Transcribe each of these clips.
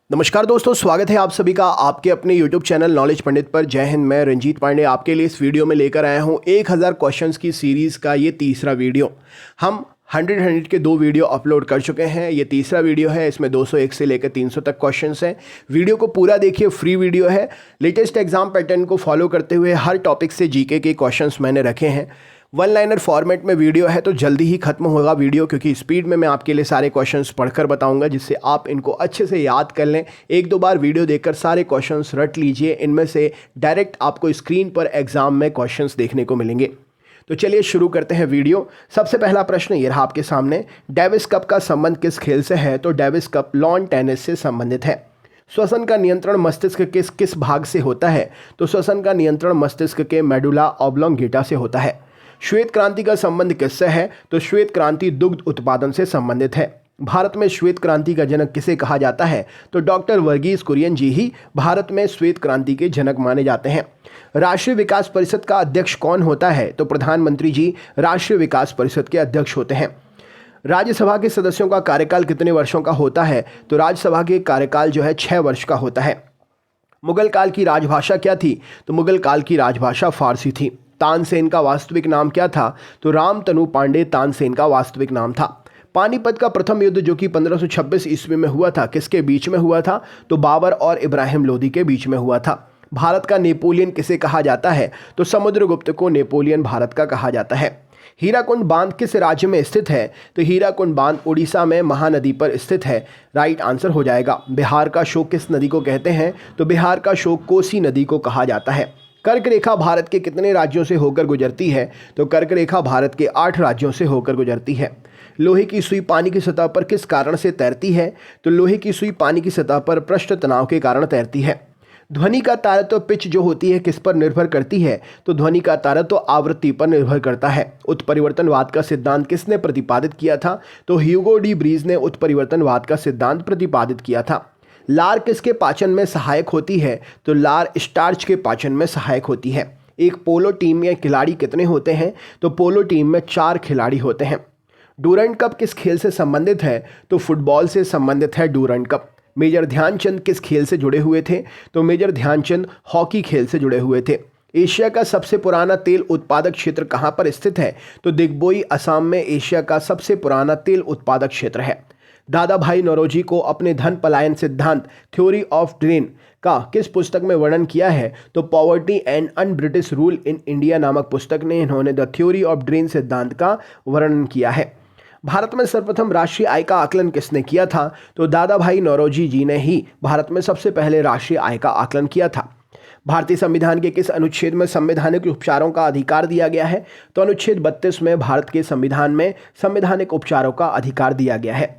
नमस्कार दोस्तों, स्वागत है आप सभी का आपके अपने YouTube चैनल नॉलेज पंडित पर। जय हिंद। मैं रंजीत पांडे आपके लिए इस वीडियो में लेकर आया हूं 1000 क्वेश्चंस की सीरीज़ का ये तीसरा वीडियो। हम 100 के 2 वीडियो अपलोड कर चुके हैं, ये तीसरा वीडियो है। इसमें 201 से लेकर 300 तक क्वेश्चंस हैं। वीडियो को पूरा देखिए, फ्री वीडियो है। लेटेस्ट एग्जाम पैटर्न को फॉलो करते हुए हर टॉपिक से जीके के क्वेश्चंस मैंने रखे हैं। 1 लाइनर फॉर्मेट में वीडियो है तो जल्दी ही खत्म होगा वीडियो, क्योंकि स्पीड में मैं आपके लिए सारे क्वेश्चंस पढ़कर बताऊंगा, जिससे आप इनको अच्छे से याद कर लें। 1-2 बार वीडियो देखकर सारे क्वेश्चंस रट लीजिए। इनमें से डायरेक्ट आपको स्क्रीन पर एग्जाम में क्वेश्चंस देखने को मिलेंगे। तो चलिए शुरू करते हैं वीडियो। सबसे पहला प्रश्न ये रहा आपके सामने, डेविस कप का संबंध किस खेल से है? तो डेविस कप लॉन टेनिस से संबंधित है। श्वसन का नियंत्रण मस्तिष्क के किस भाग से होता है? तो श्वसन का नियंत्रण मस्तिष्क के मेडुला ऑब्लोंगेटा से होता है। श्वेत क्रांति का संबंध किससे है? तो श्वेत क्रांति दुग्ध उत्पादन से संबंधित है। भारत में श्वेत क्रांति का जनक किसे कहा जाता है? तो डॉक्टर वर्गीस कुरियन जी ही भारत में श्वेत क्रांति के जनक माने जाते हैं। राष्ट्रीय विकास परिषद का अध्यक्ष कौन होता है? तो प्रधानमंत्री जी राष्ट्रीय विकास परिषद के अध्यक्ष होते हैं। राज्यसभा के सदस्यों का कार्यकाल कितने वर्षों का होता है? तो राज्यसभा के कार्यकाल जो है 6 वर्ष का होता है। मुगल काल की राजभाषा क्या थी? तो मुगल काल की राजभाषा फारसी थी। तानसेन का वास्तविक नाम क्या था? तो रामतनु पांडे तानसेन का वास्तविक नाम था। पानीपत का प्रथम युद्ध जो कि 1526 ईस्वी में हुआ था, किसके बीच में हुआ था? तो बाबर और इब्राहिम लोदी के बीच में हुआ था। भारत का नेपोलियन किसे कहा जाता है? तो समुद्रगुप्त को नेपोलियन भारत का कहा जाता है। हीराकुंड बांध किस राज्य में स्थित है? तो हीराकुंड बांध उड़ीसा में महानदी पर स्थित है। राइट आंसर हो जाएगा। बिहार का शोक किस नदी को कहते हैं? तो बिहार का शोक कोसी नदी को कहा जाता है। कर्क रेखा भारत के कितने राज्यों से होकर गुजरती है? तो कर्क रेखा भारत के 8 राज्यों से होकर गुजरती है। लोहे की सुई पानी की सतह पर किस कारण से तैरती है? तो लोहे की सुई पानी की सतह पर पृष्ठ तनाव के कारण तैरती है। ध्वनि का तारत्व पिच जो होती है किस पर निर्भर करती है? तो ध्वनि का तारत्व आवृत्ति पर निर्भर करता है। उत्परिवर्तनवाद का सिद्धांत किसने प्रतिपादित किया था? तो ह्यूगो डी ब्रीज ने उत्परिवर्तनवाद का सिद्धांत प्रतिपादित किया था। लार किसके पाचन में सहायक होती है? तो लार स्टार्च के पाचन में सहायक होती है। एक पोलो टीम में खिलाड़ी कितने होते हैं? तो पोलो टीम में 4 खिलाड़ी होते हैं। डूरंड कप किस खेल से संबंधित है? तो फुटबॉल से संबंधित है डूरंड कप। मेजर ध्यानचंद किस खेल से जुड़े हुए थे? तो मेजर ध्यानचंद हॉकी खेल से जुड़े हुए थे। एशिया का सबसे पुराना तेल उत्पादक क्षेत्र कहाँ पर स्थित है? तो दिग्बोई असम में एशिया का सबसे पुराना तेल उत्पादक क्षेत्र है। दादा भाई नौरोजी को अपने धन पलायन सिद्धांत थ्योरी ऑफ ड्रेन का किस पुस्तक में वर्णन किया है? तो poverty and un British rule in India नामक पुस्तक ने इन्होंने द थ्योरी ऑफ ड्रेन सिद्धांत का वर्णन किया है। भारत में सर्वप्रथम राष्ट्रीय आय का आकलन किसने किया था? तो दादा भाई नौरोजी जी ने ही भारत में सबसे पहले राष्ट्रीय आय का आकलन किया था। भारतीय संविधान के किस अनुच्छेद में संवैधानिक उपचारों का अधिकार दिया गया है? तो अनुच्छेद 32 में भारत के संविधान में संवैधानिक उपचारों का अधिकार दिया गया है।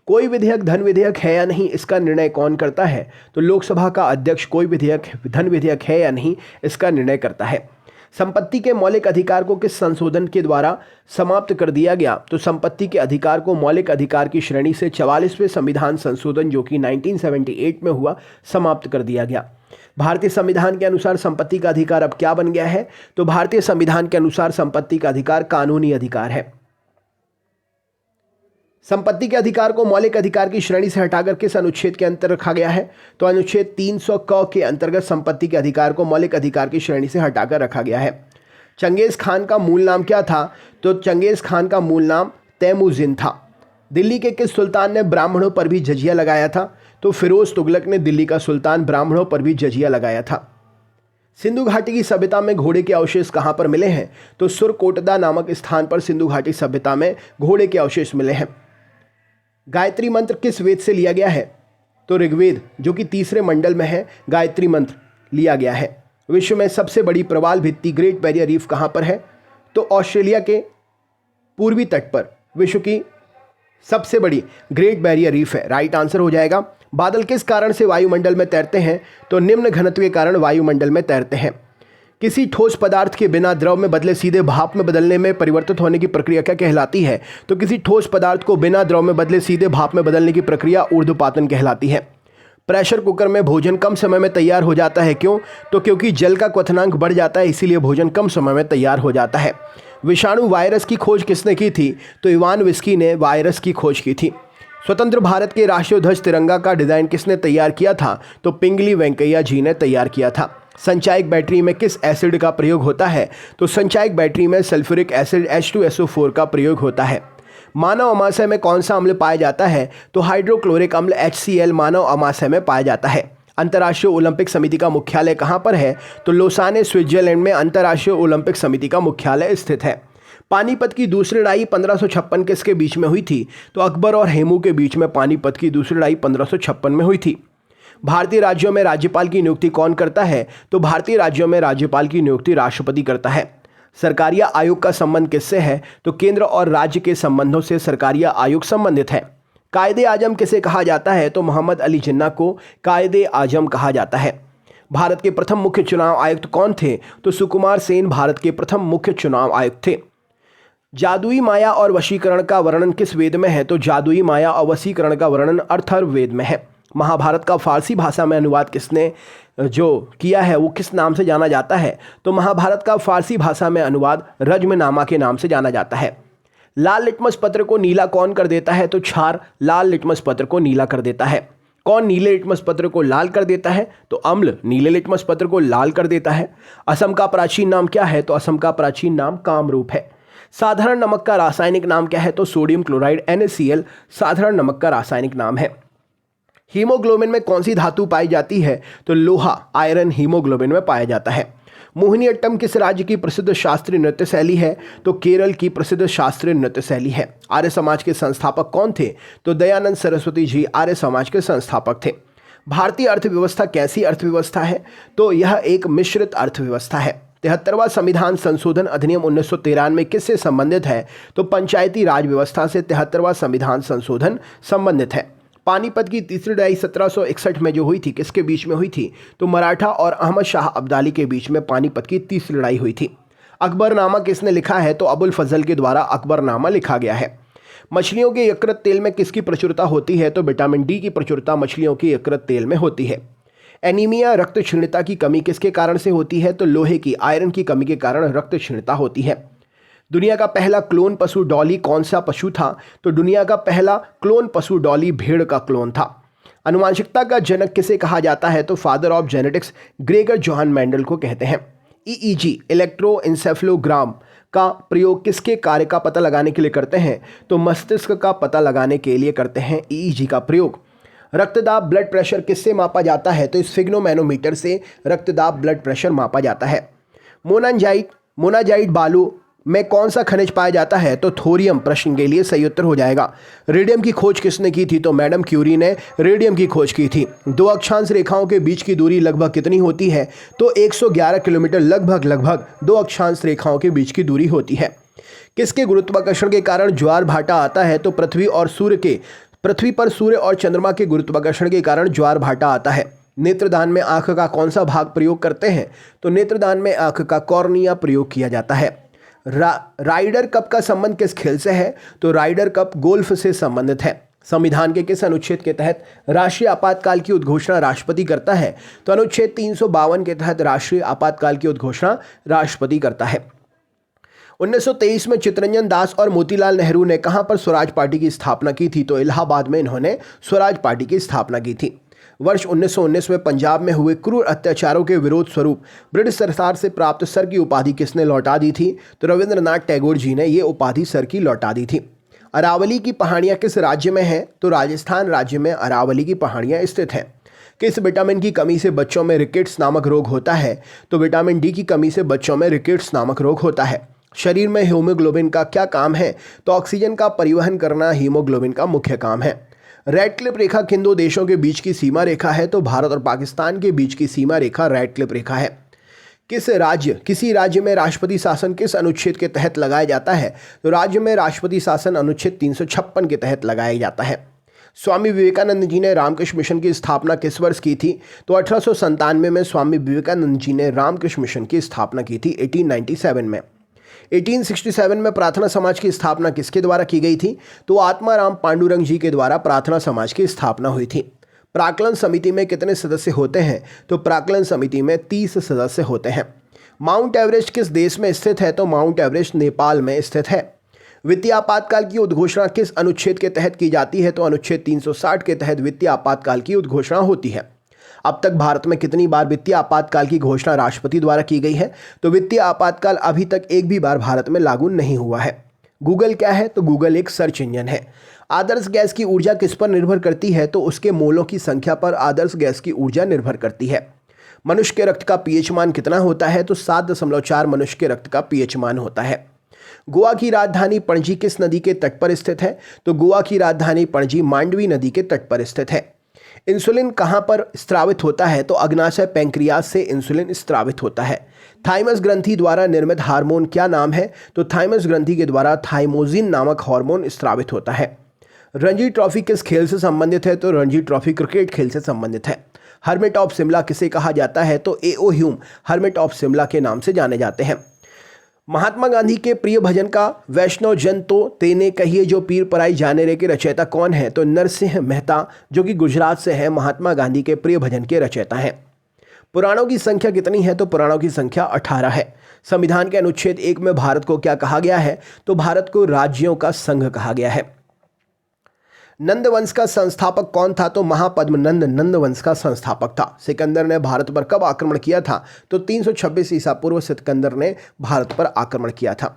कोई विधेयक धन विधेयक है या नहीं, इसका निर्णय कौन करता है? तो लोकसभा का अध्यक्ष कोई विधेयक धन विधेयक है या नहीं, इसका निर्णय करता है। संपत्ति के मौलिक अधिकार को किस संशोधन के द्वारा समाप्त कर दिया गया? तो संपत्ति के अधिकार को मौलिक अधिकार की श्रेणी से 44वें संविधान संशोधन जो कि 1978 में हुआ, समाप्त कर दिया गया। भारतीय संविधान के अनुसार संपत्ति का अधिकार अब क्या बन गया है? तो भारतीय संविधान के अनुसार संपत्ति का अधिकार कानूनी अधिकार है। संपत्ति के अधिकार को मौलिक अधिकार की श्रेणी से हटाकर किस अनुच्छेद के अंतर रखा गया है? तो अनुच्छेद 300 क के अंतर्गत संपत्ति के अधिकार को मौलिक अधिकार की श्रेणी से हटाकर रखा गया है। चंगेज खान का मूल नाम क्या था? तो चंगेज खान का मूल नाम तैमूजिन था। दिल्ली के किस सुल्तान ने ब्राह्मणों पर भी जजिया लगाया था? तो फिरोज तुगलक ने दिल्ली का सुल्तान ब्राह्मणों पर भी जजिया लगाया था। सिंधु घाटी की सभ्यता में घोड़े के अवशेष कहाँ पर मिले हैं? तो सुरकोटदा नामक स्थान पर सिंधु घाटी सभ्यता में घोड़े के अवशेष मिले हैं। गायत्री मंत्र किस वेद से लिया गया है? तो ऋग्वेद जो कि 3रे मंडल में है, गायत्री मंत्र लिया गया है। विश्व में सबसे बड़ी प्रवाल भित्ति ग्रेट बैरियर रीफ कहाँ पर है? तो ऑस्ट्रेलिया के पूर्वी तट पर विश्व की सबसे बड़ी ग्रेट बैरियर रीफ है। राइट आंसर हो जाएगा। बादल किस कारण से वायुमंडल में तैरते हैं? तो निम्न घनत्व के कारण वायुमंडल में तैरते हैं। किसी ठोस पदार्थ के बिना द्रव में बदले सीधे भाप में बदलने में परिवर्तित होने की प्रक्रिया क्या कहलाती है? तो किसी ठोस पदार्थ को बिना द्रव में बदले सीधे भाप में बदलने की प्रक्रिया ऊर्ध्वपातन कहलाती है। प्रेशर कुकर में भोजन कम समय में तैयार हो जाता है, क्यों? तो क्योंकि जल का क्वथनांक बढ़ जाता है, इसीलिए भोजन कम समय में तैयार हो जाता है। विषाणु वायरस की खोज किसने की थी? तो इवान विस्की ने वायरस की खोज की थी। स्वतंत्र भारत के राष्ट्रीय ध्वज तिरंगा का डिजाइन किसने तैयार किया था? तो पिंगली वेंकैया जी ने तैयार किया था। संचायक बैटरी में किस एसिड का प्रयोग होता है? तो संचायक बैटरी में सल्फ्यूरिक एसिड H2SO4 का प्रयोग होता है। मानव अमाशय में कौन सा अम्ल पाया जाता है? तो हाइड्रोक्लोरिक अम्ल HCl मानव अमाशय में पाया जाता है। अंतर्राष्ट्रीय ओलंपिक समिति का मुख्यालय कहाँ पर है? तो लोसाने स्विट्जरलैंड में अंतर्राष्ट्रीय ओलंपिक समिति का मुख्यालय स्थित है। पानीपत की दूसरी लड़ाई 1556 किसके बीच में हुई थी? तो अकबर और हेमू के बीच में पानीपत की दूसरी लड़ाई 1556 में हुई थी। भारतीय राज्यों में राज्यपाल की नियुक्ति कौन करता है? तो भारतीय राज्यों में राज्यपाल की नियुक्ति राष्ट्रपति करता है। सरकारीय आयोग का संबंध किससे है? तो केंद्र और राज्य के संबंधों से सरकारीय आयोग संबंधित है। कायदे आजम किसे कहा जाता है? तो मोहम्मद अली जिन्ना को कायदे आजम कहा जाता है। भारत के प्रथम मुख्य चुनाव आयुक्त कौन थे? तो सुकुमार सेन भारत के प्रथम मुख्य चुनाव आयुक्त थे। जादुई माया और वशीकरण का वर्णन किस वेद में है? तो जादुई माया और वशीकरण का वर्णन अथर्ववेद में है। महाभारत का फारसी भाषा में अनुवाद किसने जो किया है वो किस नाम से जाना जाता है? तो महाभारत का फारसी भाषा में अनुवाद रज्मनामा के नाम से जाना जाता है। लाल लिटमस पत्र को नीला कौन कर देता है? तो क्षार लाल लिटमस पत्र को नीला कर देता है। कौन नीले लिटमस पत्र को लाल कर देता है? तो अम्ल नीले लिटमस पत्र को लाल कर देता है। असम का प्राचीन नाम क्या है? तो असम का प्राचीन नाम कामरूप है। साधारण नमक का रासायनिक नाम क्या है? तो सोडियम क्लोराइड NaCl साधारण नमक का रासायनिक नाम है। हीमोग्लोबिन में कौन सी धातु पाई जाती है? तो लोहा आयरन हीमोग्लोबिन में पाया जाता है। मोहिनीअट्टम किस राज्य की प्रसिद्ध शास्त्रीय नृत्य शैली है? तो केरल की प्रसिद्ध शास्त्रीय नृत्य शैली है। आर्य समाज के संस्थापक कौन थे? तो दयानंद सरस्वती जी आर्य समाज के संस्थापक थे। भारतीय अर्थव्यवस्था कैसी अर्थव्यवस्था है? तो यह एक मिश्रित अर्थव्यवस्था है। 73वां संविधान संशोधन अधिनियम 1993 किससे संबंधित है? तो पंचायती राज व्यवस्था से 73वां संविधान संशोधन संबंधित है। पानीपत की तीसरी लड़ाई 1761 में जो हुई थी किसके बीच में हुई थी? तो मराठा और अहमद शाह अब्दाली के बीच में पानीपत की तीसरी लड़ाई हुई थी। अकबरनामा किसने लिखा है? तो अबुल फजल के द्वारा अकबरनामा लिखा गया है। मछलियों के यकृत तेल में किसकी प्रचुरता होती है? तो विटामिन डी की प्रचुरता मछलियों के यकृत तेल में होती है। एनीमिया रक्त क्षीणता की कमी किसके कारण से होती है? तो लोहे की आयरन की कमी के कारण रक्त क्षीणता होती है। दुनिया का पहला क्लोन पशु डॉली कौन सा पशु था? तो दुनिया का पहला क्लोन पशु डॉली भेड़ का क्लोन था। आनुवांशिकता का जनक किसे कहा जाता है? तो father of genetics Gregor Johan Mendel को कहते हैं। EEG इलेक्ट्रोएन्सेफेलोग्राम का प्रयोग किसके कार्य का पता लगाने के लिए करते हैं? तो मस्तिष्क का पता लगाने के लिए करते हैं EEG का प्रयोग। रक्तदाब ब्लड प्रेशर किससे मापा जाता है? तो स्फिग्नोमैनोमीटर से रक्तदाब ब्लड प्रेशर मापा जाता है। मोनाजाइट बालू में कौन सा खनिज पाया जाता है? तो थोरियम प्रश्न के लिए सही उत्तर हो जाएगा। रेडियम की खोज किसने की थी? तो मैडम क्यूरी ने रेडियम की खोज की थी। दो अक्षांश रेखाओं के बीच की दूरी लगभग कितनी होती है? तो 111 किलोमीटर लगभग दो अक्षांश रेखाओं के बीच की दूरी होती है। किसके गुरुत्वाकर्षण के कारण ज्वार भाटा आता है? तो पृथ्वी पर सूर्य और चंद्रमा के गुरुत्वाकर्षण के कारण ज्वार भाटा आता है। नेत्रदान में आंख का कौन सा भाग प्रयोग करते हैं? तो नेत्रदान में आंख का कॉर्निया प्रयोग किया जाता है। राइडर कप का संबंध किस खेल से है? तो राइडर कप गोल्फ से संबंधित है। संविधान के किस अनुच्छेद के तहत राष्ट्रीय आपातकाल की उद्घोषणा राष्ट्रपति करता है? तो अनुच्छेद 352 के तहत राष्ट्रीय आपातकाल की उद्घोषणा राष्ट्रपति करता है। 1923 में चित्तरंजन दास और मोतीलाल नेहरू ने कहां पर स्वराज पार्टी की स्थापना की थी? तो इलाहाबाद में इन्होंने स्वराज पार्टी की स्थापना की थी। वर्ष 1919 में पंजाब में हुए क्रूर अत्याचारों के विरोध स्वरूप ब्रिटिश सरकार से प्राप्त सर की उपाधि किसने लौटा दी थी? तो रविंद्रनाथ टैगोर जी ने ये उपाधि सर की लौटा दी थी। अरावली की पहाड़ियाँ किस राज्य में हैं? तो राजस्थान राज्य में अरावली की पहाड़ियाँ स्थित हैं। किस विटामिन की कमी से बच्चों में रिकेट्स नामक रोग होता है? तो विटामिन डी की कमी से बच्चों में रिकेट्स नामक रोग होता है। शरीर में हीमोग्लोबिन का क्या काम है? तो ऑक्सीजन का परिवहन करना हीमोग्लोबिन का मुख्य काम है। रेड क्लिप रेखा किन दो देशों के बीच की सीमा रेखा है? तो भारत और पाकिस्तान के बीच की सीमा रेखा रेड क्लिप रेखा है। किसी राज्य में राष्ट्रपति शासन किस अनुच्छेद के तहत लगाया जाता है? तो राज्य में राष्ट्रपति शासन अनुच्छेद 356 के तहत लगाया जाता है। स्वामी विवेकानंद जी ने रामकृष्ण मिशन की स्थापना किस वर्ष की थी? तो 1897 में स्वामी विवेकानंद जी ने रामकृष्ण मिशन की स्थापना की थी 1897 में। 1867 में प्रार्थना समाज की स्थापना किसके द्वारा की गई थी? तो आत्माराम पांडुरंग जी के द्वारा प्रार्थना समाज की स्थापना हुई थी। प्राक्कलन समिति में कितने सदस्य होते हैं? तो प्राक्कलन समिति में 30 सदस्य होते हैं। माउंट एवरेस्ट किस देश में स्थित है? तो माउंट एवरेस्ट नेपाल में स्थित है। वित्तीय आपातकाल की उद्घोषणा किस अनुच्छेद के तहत की जाती है? तो अनुच्छेद 360 के तहत वित्तीय आपातकाल की उद्घोषणा होती है। अब तक भारत में कितनी बार वित्तीय आपातकाल की घोषणा राष्ट्रपति द्वारा की गई है? तो वित्तीय आपातकाल अभी तक एक भी बार भारत में लागू नहीं हुआ है। गूगल क्या है? तो गूगल एक सर्च इंजन है। आदर्श गैस की ऊर्जा किस पर निर्भर करती है? तो उसके मोलों की संख्या पर आदर्श गैस की ऊर्जा निर्भर करती है। मनुष्य के रक्त का पीएच मान कितना होता है? तो 7.4 मनुष्य के रक्त का पीएच मान होता है। गोवा की राजधानी पणजी किस नदी के तट पर स्थित है? तो गोवा की राजधानी पणजी मांडवी नदी के तट पर स्थित है। इंसुलिन कहां पर स्रावित होता है? तो अग्नाशय पैंक्रियाज से इंसुलिन स्रावित होता है। थाइमस ग्रंथि द्वारा निर्मित हार्मोन क्या नाम है? तो थाइमस ग्रंथि के द्वारा थाइमोजिन नामक हार्मोन स्रावित होता है। रणजी ट्रॉफी किस खेल से संबंधित है? तो रणजी ट्रॉफी क्रिकेट खेल से संबंधित है। हर्मिट ऑफ शिमला किसे कहा जाता है? तो एओ ह्यूम हर्मिट ऑफ शिमला के नाम से जाने जाते हैं। महात्मा गांधी के प्रिय भजन का वैष्णव जन तो तेने कहिए जो पीर पराई जाने रे के रचयिता कौन है? तो नरसिंह मेहता, जो कि गुजरात से है, महात्मा गांधी के प्रिय भजन के रचयिता हैं। पुराणों की संख्या कितनी है? तो पुराणों की संख्या 18 है। संविधान के अनुच्छेद 1 में भारत को क्या कहा गया है? तो भारत को राज्यों का संघ कहा गया है। नंद वंश का संस्थापक कौन था? तो महापद्मनंद नंद वंश का संस्थापक था। सिकंदर ने भारत पर कब आक्रमण किया था? तो 326 ईसा पूर्व सिकंदर ने भारत पर आक्रमण किया था।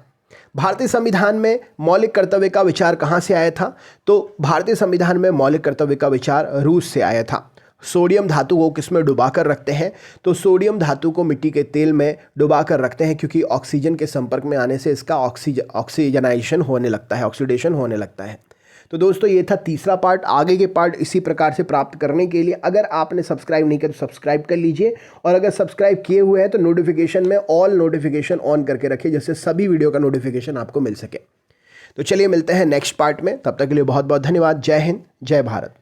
भारतीय संविधान में मौलिक कर्तव्य का विचार कहाँ से आया था? तो भारतीय संविधान में मौलिक कर्तव्य का विचार रूस से आया था। सोडियम धातु को किसमें डुबा कर रखते हैं? तो सोडियम धातु को मिट्टी के तेल में डुबा कर रखते हैं, क्योंकि ऑक्सीजन के संपर्क में आने से इसका ऑक्सीजनाइजेशन होने लगता है, ऑक्सीडेशन होने लगता है। तो दोस्तों ये था तीसरा पार्ट। आगे के पार्ट इसी प्रकार से प्राप्त करने के लिए अगर आपने सब्सक्राइब नहीं किया तो सब्सक्राइब कर लीजिए, और अगर सब्सक्राइब किए हुए हैं तो नोटिफिकेशन में ऑल नोटिफिकेशन ऑन करके रखिए, जिससे सभी वीडियो का नोटिफिकेशन आपको मिल सके। तो चलिए मिलते हैं नेक्स्ट पार्ट में, तब तक के लिए बहुत बहुत धन्यवाद। जय हिंद, जय भारत।